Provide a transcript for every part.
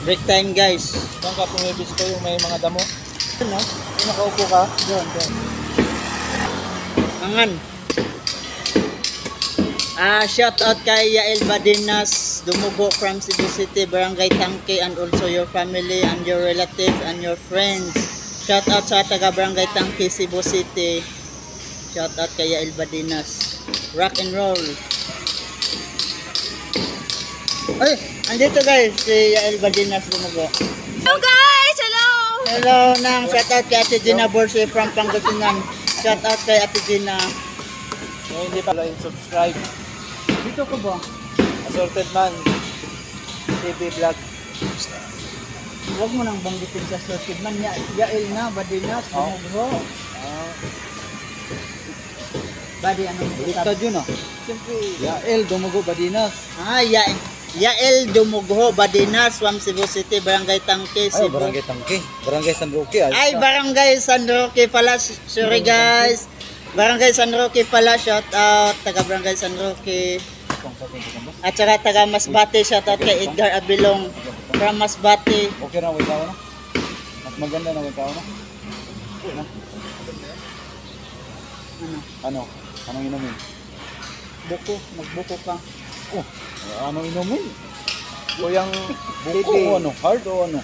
Break time guys. Saan ka pumibis ko yung may mga damo? Ano? Yung nakaupo ka? Doon. Angan. Shout out kay Yael Badinas, Dumugo from Cebu City, Barangay Tangke, and also your family and your relatives and your friends. Shout out sa taga Barangay Tangke, Cebu City. Shout out kay Yael Badinas. Rock and roll. Ay, andito guys, si Yael Badinas Dumugo. Hello guys! Hello! Hello nang shout out kay Ate Gina Borse from Pangasinan. Shout out kay Ate Gina. Kung hindi pala yung subscribe. Dito ko ba? Assorted Man TV Vlog. Huwag mo nang banggitin sa sorted man. Yael na, Badinas, Dumugo. Badi, anong Baliktad yun ah. Siyempre. Yael Dumugo Badinas. Yael Dumugo Badinas from Cebu City, Barangay Tangke, Ay, Cebu. Barangay Tangke. Barangay San Roque. Ay, Barangay San Roque pala. Sorry guys. Barangay San Roque pala. Shout out. Taga Barangay San Roque. At saka taga Masbate. Shout out kay Edgar Abilong from Masbate. Okay na, wait ako na. Mas maganda na wait ako na. Ano? Anong inumin? Buko. Magbuko ka. Oh, anong inumin? Kuyang buko o ano? Hard o ano?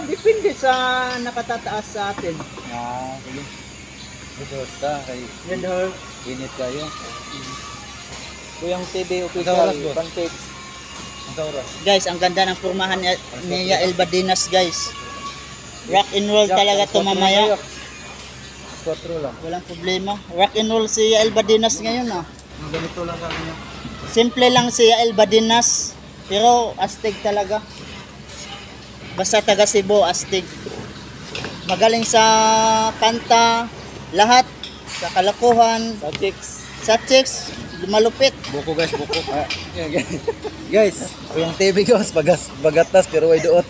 Depende sa nakatataas sa atin. Sige. Basta kay Yan daw. init kayo. Kuyang TV official, pancakes. Ang oras. Guys, ang ganda ng formahan ni Yael Badinas guys. Rock and roll talaga to mamaya. 4 lang. Walang problema. Rock and roll si Yael Badinas ngayon Ganito lang sa kanya. Simple lang si Yael Badinas. Pero astig talaga. Basta taga Cebu, astig. Magaling sa kanta, lahat. Sa kalakuhan, sa chicks, malupit. Buko guys, buko. Guys, yung TV guys, bagatas pero way duot.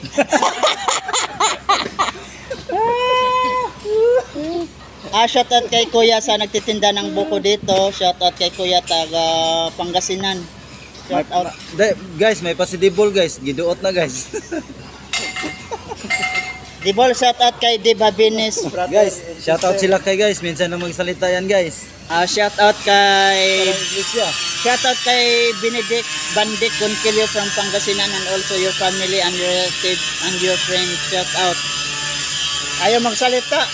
Shout out kay Kuya sa nagtitinda ng buko dito. Shout out kay Kuya taga Pangasinan. Shout out. Guys, may pasidibol guys. Giduot na guys. Dibol, shout out kay Diba Binis. Guys, shout out sila kay guys. Minsan na magsalita yan guys. Shout out kay Benedict Bandic Concilio from Pangasinan and also your family and your relatives and your friends. Shout out. Ayaw magsalita.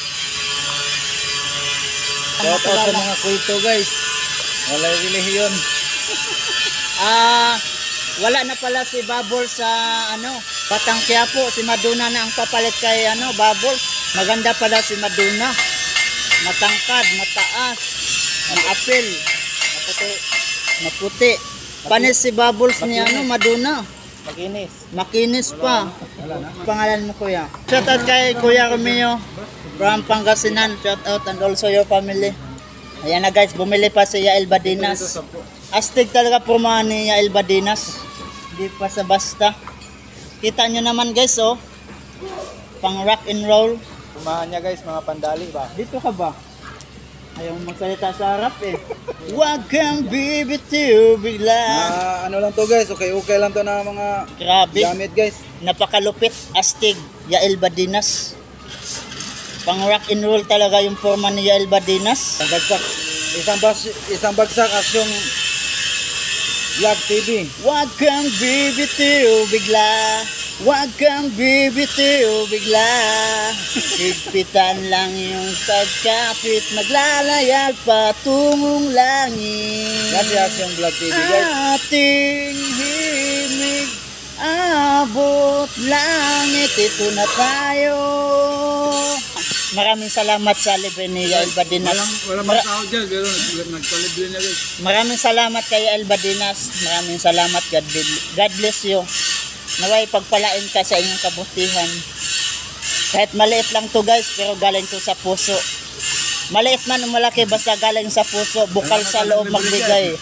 Shout out sa mga kulto guys. Wala relihiyon. Wala na pala si Babol sa Batang Quiapo. Si Maduna na ang papalit kay Babol. Maganda pala si Maduna. Matangkad, mataas, maapil, maputi. Panis si Babol ni Maduna. Makinis pa. Pangalan mo kuya. Shout out kay Kuya Romeo from Pangasinan. Shout out and also your family. Ayan na guys, bumili pa si Yael Badinas. Astig talaga pumahan ni Yael Badinas. Hindi pa sa basta. Kita nyo naman guys pang rock and roll. Pumahan niya guys, mga pandali ba? Dito ka ba? Ayaw magsalita sa harap Huwag kang bibitiw bigla. Ano lang to guys, okay lang to na mga Grabe. gamit guys. Napakalupit, astig, Yael Badinas. Pang rock and roll talaga yung forma ni Yael Badinas. Isang bagsak as yung Vlog TV. Huwag kang bibitiw bigla. Huwag kang bibitiw bigla. Higpitan lang yung pagkapit. Maglalayag patungong langit. Kasi as yung Vlog TV guys. Ating himig abot langit. Ito na tayo. Maraming salamat sa libre ni Yael Badinas. Walang tao dyan, pero nagpalibre na guys. Maraming salamat kay Yael Badinas. Maraming salamat. God bless you. Naway pagpalain ka sa inyong kabutihan. Kahit maliit lang to guys, pero galing to sa puso. Maliit man o malaki, basta galing sa puso. Bukal sa loob magbigay.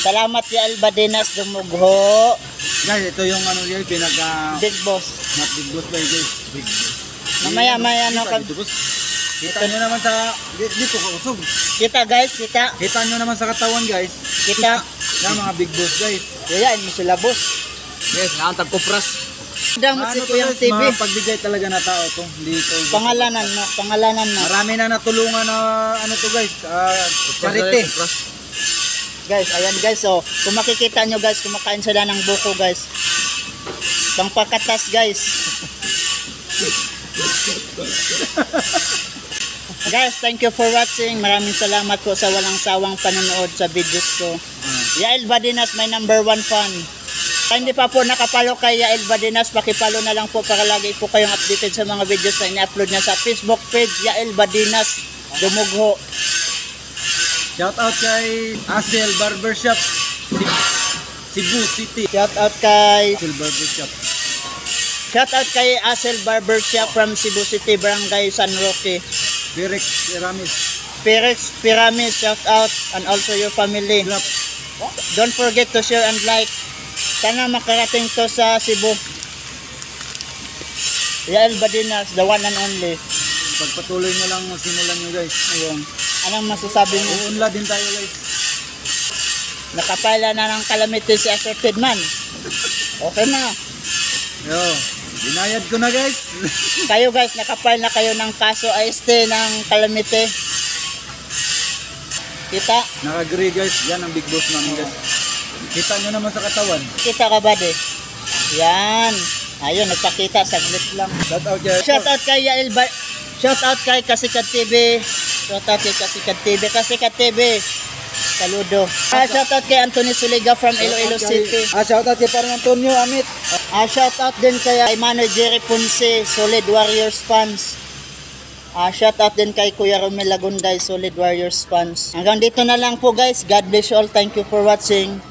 Salamat Yael Badinas Dumugo. Guys, ito yung guys, pinaka Big Boss. not big boss ba guys? Big boss. Mamaya Kita nyo naman sa dito ka usog. Kita guys, kita. Kita nyo naman sa katawan guys. Kita. Yan mga big boss guys. Yayain mo sila boss. Guys, naantag ko pras. Damot si to, Kuyang guys, TV. mga pagbigay talaga na tao to. Hindi to. Pangalanan mo, pangalanan mo. Marami na natulungan na ano to guys. Charity. Guys, ayan guys, so kung makikita nyo guys, kumakain sila ng buko guys. Pangpakatas guys. Guys, thank you for watching. Maraming salamat po sa walang sawang panonood sa videos ko. Yael Badinas, my number 1 fan. Kung hindi pa po nakapalo kay Yael Badinas, pakipalo na lang po para lagi po kayong updated sa mga videos na ini-upload niya sa Facebook page, Yael Badinas Dumugho. Shout out kay Asel Barbershop Cebu City. Shout out kay Asel Barbershop from Cebu City, Barangay San Roque. Direct Ramis. Perex Pyramid, shout out, and also your family. Don't forget to share and like. Sana makarating to sa Cebu. Yael Badinas, the one and only. Pagpatuloy nyo lang simulan nyo guys. Ayun. Anong masasabi mo? Uunlad din tayo guys. Nakapala na ng calamity si Asserted Man. Okay na. Yo, binayad ko na guys. Kayo guys, nakapile na kayo ng kaso AST ng calamity. Kita? Naka-agree guys. Yan ang big boss namin guys. Kita nyo naman sa katawan. Kita ka ba de? Yan. Ayun, nagpakita. Saglit lang. Shout out kay Shout out kay Yael Shout out kay Kasikat TV. Shout out kay Kasikat TV. Kasikat TV. Saludo. Shout out kay Anthony Suliga from Iloilo City. Shout out kay Parang Antonio Amit. Shout out din kay Emmanuel Jerry Ponce, Solid Warriors fans. Shout out din kay Kuya Romel Lagunday, Solid Warriors fans. Hanggang dito na lang po guys. God bless you all. Thank you for watching.